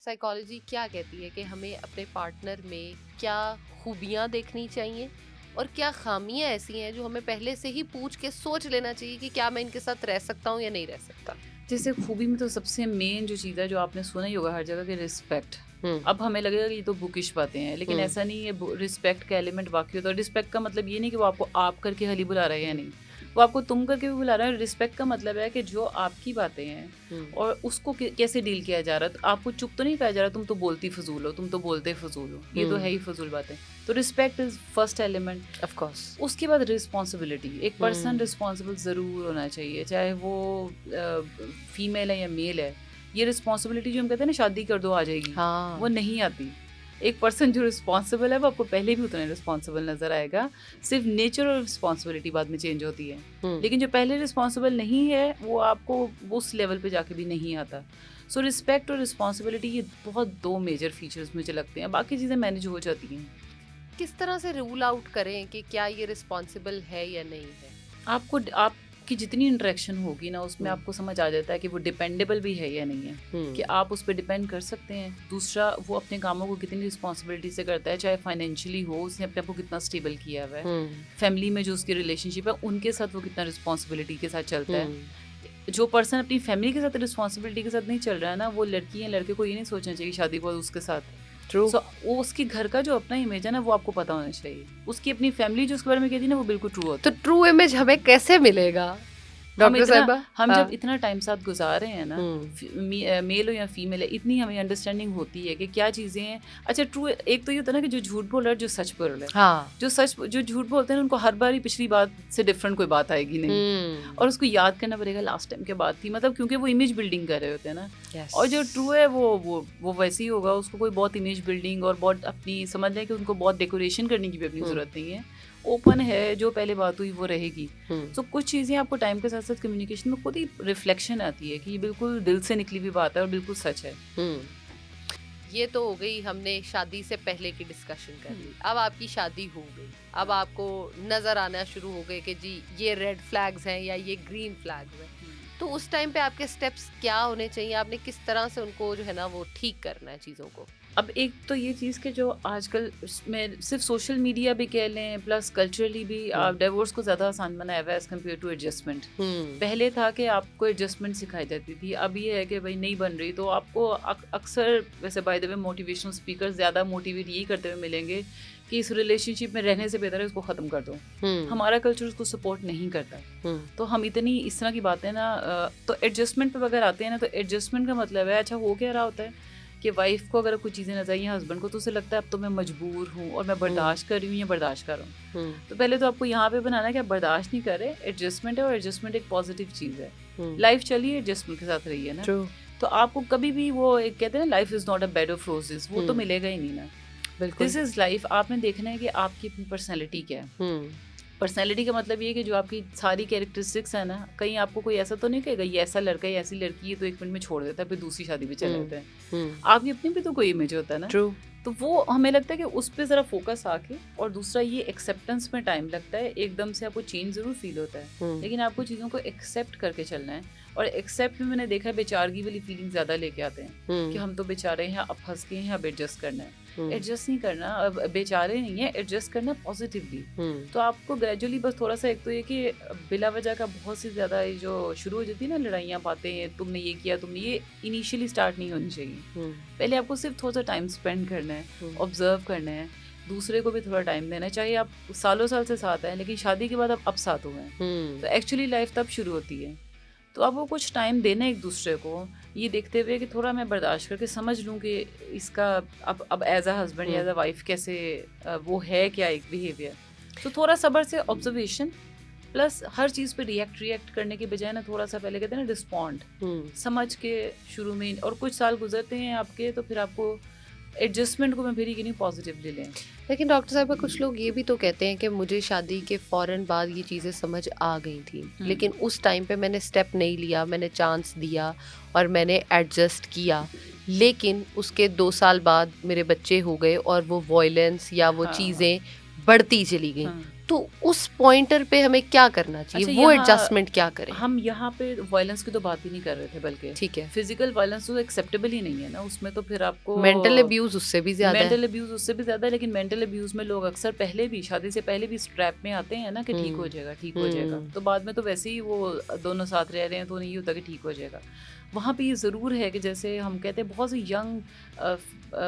Psychology क्या कहती है कि हमें अपने पार्टनर में क्या खूबियां देखनी चाहिए और क्या खामियां ऐसी हैं जो हमें पहले से ही पूछ के सोच लेना चाहिए कि क्या मैं इनके साथ रह सकता हूँ या नहीं रह सकता। जैसे खूबी में तो सबसे मेन जो चीज़ है जो आपने सुना ही होगा हर जगह की रिस्पेक्ट। हम्म। अब हमें लगेगा कि ये तो बुकिश बातें हैं, लेकिन ऐसा नहीं है। रिस्पेक्ट का एलिमेंट वाकई होता है। रिस्पेक्ट का मतलब ये नहीं कि वो आपको आप करके हली बुला रहा है या नहीं, वो आपको तुम करके भी बुला रहा है। रिस्पेक्ट का मतलब है कि जो आपकी बातें हैं और उसको कैसे डील किया जा रहा है। तो आपको चुप तो नहीं कहा जा रहा तुम तो बोलती फजूल हो, तुम तो बोलते फजूल हो, ये तो है ही फजूल बातें। तो respect is first element. Of course. उसके बाद रिस्पॉन्सिबिलिटी। एक पर्सन रिस्पॉन्सिबल ज़रूर होना चाहिए, चाहे वो फीमेल है या मेल है। ये रिस्पॉन्सिबिलिटी जो हम कहते हैं ना शादी कर दो आ जाएगी, हाँ। वो नहीं आती। एक पर्सन जो रिस्पॉन्सिबल है वो आपको पहले भी उतना रिस्पॉन्सिबल नजर आएगा। सिर्फ नेचर और रिस्पॉन्सिबिलिटी बाद में चेंज होती है। लेकिन जो पहले रिस्पॉन्सिबल नहीं है वो आपको उस लेवल पे जाके भी नहीं आता। सो रिस्पेक्ट और रिस्पॉन्सिबिलिटी ये बहुत दो मेजर फीचर्स मुझे लगते हैं, बाकी चीज़ें मैनेज हो जाती हैं। किस तरह से रूल आउट करें कि क्या ये रिस्पॉन्सिबल है या नहीं है? आपकी जितनी इंटरेक्शन होगी ना उसमें आपको समझ आ जाता है कि वो डिपेंडेबल भी है या नहीं है, कि आप उस पर डिपेंड कर सकते हैं। दूसरा, वो अपने कामों को कितनी रिस्पॉन्सिबिलिटी से करता है, चाहे फाइनेंशियली हो, उसने अपने आप को कितना स्टेबल किया हुआ है। फैमिली में जो उसकी रिलेशनशिप है उनके साथ वो कितना रिस्पॉन्सिबिलिटी के साथ चलता है। जो पर्सन अपनी फैमिली के साथ रिस्पॉन्सिबिलिटी के साथ नहीं चल रहा है ना, वो लड़की या लड़के को ये नहीं सोचना चाहिए शादी को उसके साथ। ट्रू। वो उसकी घर का जो अपना इमेज है ना वो आपको पता होना चाहिए। उसकी अपनी फैमिली जो उसके बारे में कहती है ना वो बिल्कुल ट्रू होता तो है। ट्रू इमेज हमें कैसे मिलेगा डॉक्टर साहिबा? हम जब इतना टाइम साथ गुजार रहे हैं ना, मेल हो या फीमेल है, इतनी हमें अंडरस्टैंडिंग होती है कि क्या चीज़ें हैं। अच्छा, ट्रू एक तो ये होता है ना कि जो झूठ बोल रहा है, जो सच बोल रहा है। हाँ। जो झूठ बोलते हैं उनको हर बार ही पिछली बात से डिफरेंट कोई बात आएगी नहीं, और उसको याद करना पड़ेगा लास्ट टाइम क्या बात थी, मतलब क्योंकि वो इमेज बिल्डिंग कर रहे होते हैं ना। Yes. और जो ट्रू है वो वैसे ही होगा। उसको कोई बहुत इमेज बिल्डिंग और बहुत अपनी समझ लें कि उनको बहुत डेकोरेशन करने की भी अपनी ज़रूरत नहीं है। ओपन है, जो पहले बात हुई वो रहेगी। तो कुछ चीज़ें आपको टाइम के साथ साथ कम्युनिकेशन में खुद ही रिफ्लेक्शन आती है कि ये बिल्कुल दिल से निकली हुई बात है और बिल्कुल सच है। ये तो हो गई, हमने शादी से पहले की डिस्कशन कर ली। अब आपकी शादी हो गई, अब आपको नजर आना शुरू हो गए कि जी ये रेड फ्लैग्स हैं या ये ग्रीन फ्लैग्स हैं। तो उस टाइम पे आपके स्टेप्स क्या होने चाहिए? आपने किस तरह से उनको जो है ना वो ठीक करना है चीज़ों को? अब एक तो ये चीज़ कि जो आजकल में सिर्फ सोशल मीडिया भी कह लें प्लस कल्चरली भी डिवोर्स को ज़्यादा आसान बनाया हुआ है एज़ कम्पेयर टू एडजस्टमेंट। पहले था कि आपको एडजस्टमेंट सिखाई जाती थी, अब ये है कि भाई नहीं बन रही तो आपको अक्सर, वैसे by the way motivational speaker ज़्यादा मोटिवेट यही करते हुए मिलेंगे कि इस रिलेशनशिप में रहने से बेहतर है इसको ख़त्म कर दो। हमारा कल्चर उसको सपोर्ट नहीं करता। तो हम इतनी इस तरह की बातें ना, तो एडजस्टमेंट पर अगर आते हैं ना, तो एडजस्टमेंट का मतलब है, अच्छा हो क्या रहा होता है कि वाइफ को अगर कुछ चीज़ें नजर आई हैं हस्बैंड को, तो उसे लगता है अब तो मैं मजबूर हूँ और मैं बर्दाश्त कर रही हूँ या बर्दाश्त कर रहा हूँ। तो पहले तो आपको यहाँ पे बनाना है कि आप बर्दाश्त नहीं कर रहे, एडजस्टमेंट है, और एडजस्टमेंट एक पॉजिटिव चीज़ है। लाइफ चलिए एडजस्टमेंट के साथ रही है ना। तो आपको कभी भी वो एक कहते हैं ना, life is not a bed of roses, वो तो मिलेगा ही नहीं ना। This is life. आपने देखना है कि आपकी अपनी पर्सनैलिटी क्या है। पर्सनैलिटी का मतलब ये कि जो आपकी सारी कैरेक्टरिस्टिक्स है ना, कहीं आपको कोई ऐसा तो नहीं कहेगा ये ऐसा लड़का है ऐसी लड़की है तो 1 मिनट में छोड़ देता है फिर दूसरी शादी पे चले जाते हैं। आपकी अपनी भी तो कोई इमेज होता है ना। True. तो वो हमें लगता है कि उस पर ज़रा फोकस आके, और दूसरा ये एक्सेप्टेंस में टाइम लगता है। एकदम से आपको चेंज ज़रूर फील होता है, लेकिन आपको चीज़ों को एक्सेप्ट करके चलना है। और एक्सेप्ट में मैंने देखा है बेचारगी वाली फीलिंग ज़्यादा लेके आते हैं कि हम तो बेचारे हैं, अब फंस गए हैं, अब एडजस्ट करना है। एडजस्ट नहीं करना, अब बेचारे नहीं है, एडजस्ट करना पॉजिटिवली। तो आपको ग्रेजुअली बस थोड़ा सा, एक तो ये कि बिला वजह का बहुत सी ज़्यादा ये जो शुरू हो जाती है ना लड़ाइयाँ, बातें, तुमने ये किया, तुमने ये, इनिशियली स्टार्ट नहीं होनी चाहिए। पहले आपको सिर्फ थोड़ा सा टाइम स्पेंड करना है, ऑब्जर्व करना है, दूसरे को भी थोड़ा टाइम देना है। चाहे आप सालों साल से साथ हैं लेकिन शादी के बाद आप अब साथ हुए हैं, तो एक्चुअली लाइफ तब शुरू होती है। तो आपको कुछ टाइम देना है एक दूसरे को, ये देखते हुए कि थोड़ा मैं बर्दाश्त करके समझ लूँ कि इसका अब एज अ हस्बैंड या एज अ वाइफ कैसे वो है क्या एक बिहेवियर। तो थोड़ा सब्र से ऑब्जर्वेशन, प्लस हर चीज़ पे रिएक्ट करने के बजाय ना थोड़ा सा पहले कहते हैं ना रिस्पॉन्ड समझ के शुरू में, और कुछ साल गुजरते हैं आपके तो फिर आपको एडजस्टमेंट को मैं फिर ही नहीं पॉजिटिवली लें। लेकिन डॉक्टर साहब कुछ लोग ये भी तो कहते हैं कि मुझे शादी के फ़ौरन बाद ये चीज़ें समझ आ गई थी, लेकिन उस टाइम पे मैंने स्टेप नहीं लिया, मैंने चांस दिया और मैंने एडजस्ट किया, लेकिन उसके 2 साल बाद मेरे बच्चे हो गए और वो वॉयलेंस या वो चीज़ें बढ़ती चली गई। तो उस पॉइंटर पे हमें क्या करना चाहिए? अच्छा, वो एडजस्टमेंट क्या करें? हम यहाँ पे वायलेंस की तो बात ही नहीं कर रहे थे, बल्कि ठीक है, फिजिकल वायलेंस तो एक्सेप्टेबल ही नहीं है ना, उसमें तो फिर आपको मेंटल अब्यूज उससे भी ज्यादा है। मेंटल अब्यूज उससे भी ज्यादा है, लेकिन मेंटल अब्यूज में लोग अक्सर पहले भी, शादी से पहले भी इस ट्रैप में आते हैं ना कि ठीक हो जाएगा, ठीक हो जाएगा, तो बाद में तो वैसे ही वो दोनों साथ रह रहे हैं तो नहीं होता कि ठीक हो जाएगा। वहाँ पे ये ज़रूर है कि जैसे हम कहते हैं बहुत सी यंग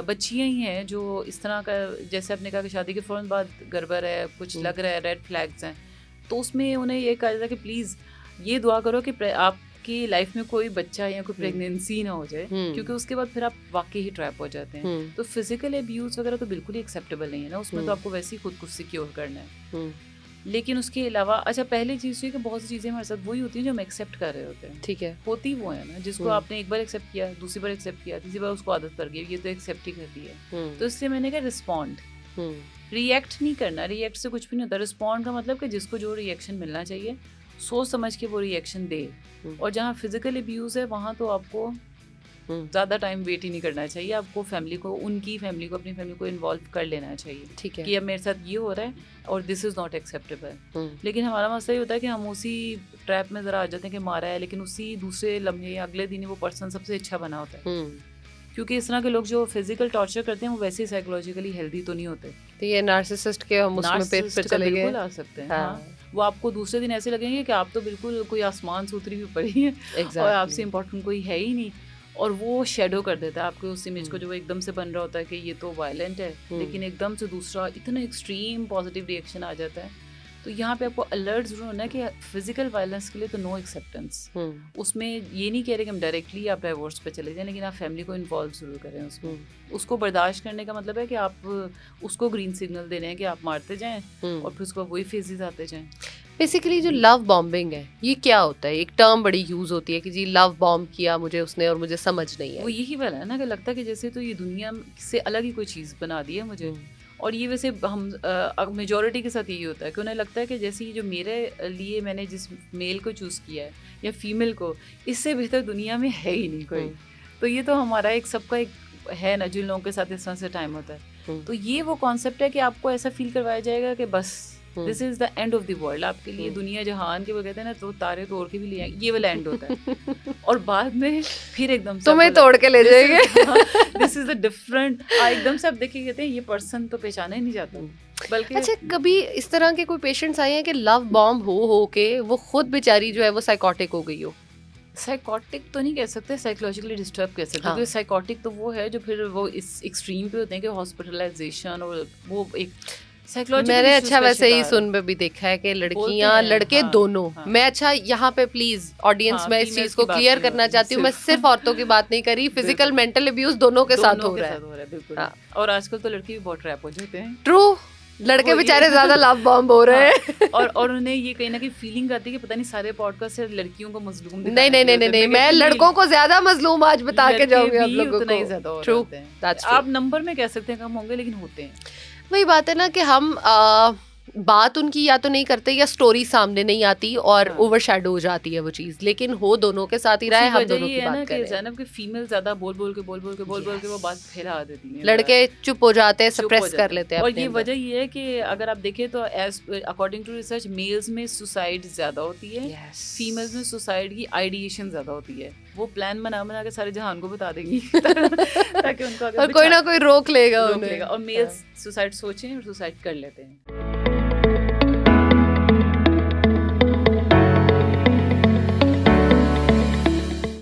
बच्चियाँ ही हैं जो इस तरह का, जैसे आपने कहा कि शादी के फ़ौरन बाद गड़बड़ है, कुछ लग रहा है, रेड फ्लैग्स हैं, तो उसमें उन्हें ये कहा जाता है कि प्लीज़ ये दुआ करो कि आपकी लाइफ में कोई बच्चा या कोई प्रेगनेंसी ना हो जाए, क्योंकि उसके बाद फिर आप वाकई ही ट्रैप हो जाते हैं। तो फिजिकल अब्यूज़ वगैरह तो बिल्कुल ही एक्सेप्टेबल नहीं है ना, उसमें तो आपको वैसे ही खुद को सिक्योर करना है। लेकिन उसके अलावा अच्छा, पहली चीज़ ये कि बहुत सी चीज़ें हमारे साथ वही होती हैं जो हम एक्सेप्ट कर रहे होते हैं। ठीक है, होती वो है ना, जिसको आपने एक बार एक्सेप्ट किया, दूसरी बार एक्सेप्ट किया, तीसरी बार उसको आदत पड़ गई, ये तो एक्सेप्ट ही कर दी है। तो इसलिए मैंने कहा रिस्पॉन्ड, रिएक्ट नहीं करना। रिएक्ट से कुछ भी नहीं होता। रिस्पॉन्ड का मतलब कि जिसको जो रिएक्शन मिलना चाहिए सोच समझ के वो रिएक्शन दे। और जहाँ फिजिकल अब्यूज़ है वहाँ तो आपको ज़्यादा टाइम वेट ही नहीं करना चाहिए, आपको फैमिली को, उनकी फैमिली को, अपनी फैमिली को इन्वॉल्व कर लेना चाहिए। ठीक है, कि अब मेरे साथ ये हो रहा है और दिस इज़ नॉट एक्सेप्टेबल। लेकिन हमारा मसला ये होता है कि हम उसी ट्रैप में ज़रा आ जाते हैं कि मारा है, लेकिन उसी दूसरे लम्हे या अगले दिन वो पर्सन सबसे अच्छा बना होता है। क्योंकि इस तरह के लोग जो फिजिकल टॉर्चर करते हैं वो वैसे ही साइकोलॉजिकली हेल्दी तो नहीं होते। तो ये नार्सिसिस्ट के हम उसमें पे चले गए, बिल्कुल आ सकते हैं। हाँ, वो आपको दूसरे दिन ऐसे लगेंगे कि आप तो बिल्कुल कोई आसमान से उतरी हुई पड़ी है और आपसे इम्पोर्टेंट कोई है ही नहीं, और वो शेडो कर देता है आपको उस इमेज को जो वो एकदम से बन रहा होता है कि ये तो वायलेंट है, लेकिन एकदम से दूसरा इतना एक्सट्रीम पॉजिटिव रिएक्शन आ जाता है। तो यहाँ पे आपको अलर्ट जरूर होना है कि फिजिकल वायलेंस के लिए तो नो एक्सेप्टेंस। उसमें ये नहीं कह रहे कि हम डायरेक्टली आप डाइवोर्स पे चले जाएं, लेकिन आप फैमिली को इन्वॉल्व जरूर करें उसमें। उसको बर्दाश्त करने का मतलब है कि आप उसको ग्रीन सिग्नल दे रहे हैं कि आप मारते जाएं और फिर उसको वही फेजेस आते जाएं। बेसिकली जो लव बॉम्बिंग है ये क्या होता है? एक टर्म बड़ी यूज होती है कि जी लव बॉम्ब किया मुझे उसने और मुझे समझ नहीं है। वो यही वाला है ना कि लगता है कि जैसे तो ये दुनिया से अलग ही कोई चीज़ बना दी है मुझे। और ये वैसे हम मेजॉरिटी के साथ यही होता है कि उन्हें लगता है कि जैसे ये जो मेरे लिए मैंने जिस मेल को चूज़ किया है या फीमेल को, इससे बेहतर दुनिया में है ही नहीं कोई। तो ये तो हमारा एक सबका एक है ना, जिन लोगों के साथ इस तरह से टाइम होता है। तो ये वो कॉन्सेप्ट है कि आपको ऐसा फील करवाया जाएगा कि बस this is the end of the world. आपके लिए दुनिया जहान के वो कहते हैं ना, तो तारे तोड़ के भी ले आएंगे, ये वाला एंड होता है। और बाद में फिर एकदम से तुम्हें तोड़ के ले जाएंगे। दिस इज द डिफरेंट, एकदम से आप देखिए कहते हैं ये पर्सन तो पहचाना ही नहीं जाता। बल्कि अच्छा, कभी इस तरह के कोई पेशेंट्स आए हैं कि लव बॉम्ब हो के वो खुद बेचारी जो है वो साइकोटिक हो गई हो? साइकोटिक तो नहीं कह सकते, साइकोलॉजिकली डिस्टर्ब कह सकते, क्योंकि साइकोटिक तो वो है जो फिर वो इस एक्सट्रीम पे होते हैं कि हॉस्पिटलाइजेशन, और वो एक मैंने अच्छा वैसे ही सुन में भी देखा है कि लड़कियां लड़के दोनों। मैं अच्छा यहाँ पे प्लीज ऑडियंस में इस चीज को क्लियर करना चाहती हूँ, मैं सिर्फ औरतों की बात नहीं करी, फिजिकल मेंटल अब्यूज दोनों के साथ हो रहा है बिल्कुल। और आजकल तो लड़के भी बहुत ट्रैप हो जाते हैं। ट्रू, लड़के बेचारे ज्यादा लव बॉम्ब हो रहे हैं। और उन्हें ये कहीं ना कहीं फीलिंग आती है कि पता नहीं सारे पॉडकास्ट से लड़कियों को मजलूम नहीं, मैं लड़कों को ज्यादा मजलूम आज बता के जाऊंगी आप लोगों को। ट्रू, आप नंबर में कह सकते हैं कम होंगे, लेकिन होते हैं। वही बात है ना कि हम बात उनकी या तो नहीं करते या स्टोरी सामने नहीं आती और ओवरशैडो हो जाती है वो चीज, लेकिन हो दोनों के साथ ही रहा है। हम दोनों की बात कर रहे हैं। ज़ैनब कि फीमेल ज्यादा बोल बोल के वो बात फैला देती है, लड़के चुप हो जाते हैं, सप्रेस कर लेते हैं। और ये वजह ये है कि अगर आप देखें तो as according to research males में सुसाइड ज्यादा होती है, फीमेल्स में सुसाइड की आइडिएशन ज्यादा होती है। वो प्लान बना के सारे जहान को बता देंगी ताकि उनको कोई ना कोई रोक लेगा और मेल्स सुसाइड सोचें और सुसाइड कर लेते हैं।